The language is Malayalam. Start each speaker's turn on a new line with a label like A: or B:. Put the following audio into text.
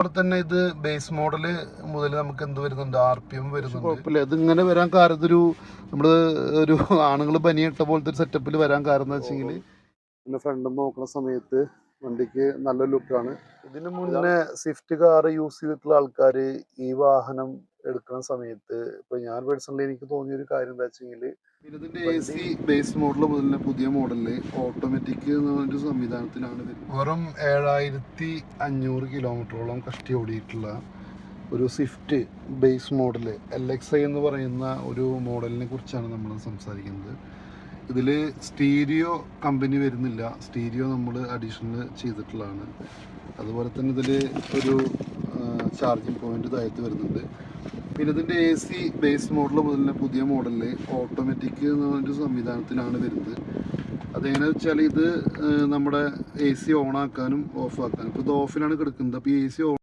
A: അതുപോലെ തന്നെ ഇത് ബേസ് മോഡല് മുതൽ നമുക്ക് എന്ത് വരുന്നുണ്ട്, RPM വരുന്നുണ്ട്. കുഴപ്പമില്ല. ഇതിങ്ങനെ വരാൻ കാരണം ഇതൊരു നമ്മള് ഒരു ആണുങ്ങൾ പനിയിട്ട പോലത്തെ ഒരു സെറ്റപ്പിൽ വരാൻ കാരണം എന്ന് വെച്ചെങ്കിൽ പിന്നെ ഫ്രണ്ട് നോക്കുന്ന സമയത്ത് വണ്ടിക്ക് നല്ല ലുക്കാണ്. ഇതിന് മുന്നേ സ്വിഫ്റ്റ് കാർ യൂസ് ചെയ്തിട്ടുള്ള ആൾക്കാർ ഈ വാഹനം എടുക്കുന്ന സമയത്ത് ഇപ്പൊ ഞാൻ പേഴ്സണലി എനിക്ക് തോന്നിയൊരു കാര്യം എന്താ വെച്ചെങ്കിൽ ഇതിന്റെ AC ബേസ് മോഡൽ മുതൽ പുതിയ മോഡലില് ഓട്ടോമാറ്റിക് ഒരു സംവിധാനത്തിലാണ് വെറും 7500 കിലോമീറ്ററോളം കഷ്ടി ഓടിയിട്ടുള്ള ഒരു സ്വിഫ്റ്റ് ബേസ് മോഡല് LXI എന്ന് പറയുന്ന ഒരു മോഡലിനെ കുറിച്ചാണ് നമ്മൾ സംസാരിക്കുന്നത്. ഇതിൽ സ്റ്റീരിയോ കമ്പനി വരുന്നില്ല, സ്റ്റീരിയോ നമ്മൾ അഡീഷണൽ ചെയ്തിട്ടുള്ളതാണ്. അതുപോലെ തന്നെ ഇതിൽ ഒരു ചാർജിങ് പോയിന്റ് താഴത്ത് വരുന്നുണ്ട്. പിന്നെ ഇതിൻ്റെ AC ബേസ് മോഡൽ മുതൽ പുതിയ മോഡലിൽ ഓട്ടോമാറ്റിക് എന്നൊരു സംവിധാനത്തിലാണ് വരുന്നത്. അതെങ്ങനെയാണെന്ന് വെച്ചാൽ ഇത് നമ്മുടെ AC ഓൺ ആക്കാനും ഓഫ് ആക്കാനും, ഇപ്പോൾ ഇത് ഓഫിലാണ് കിടക്കുന്നത്. അപ്പോൾ AC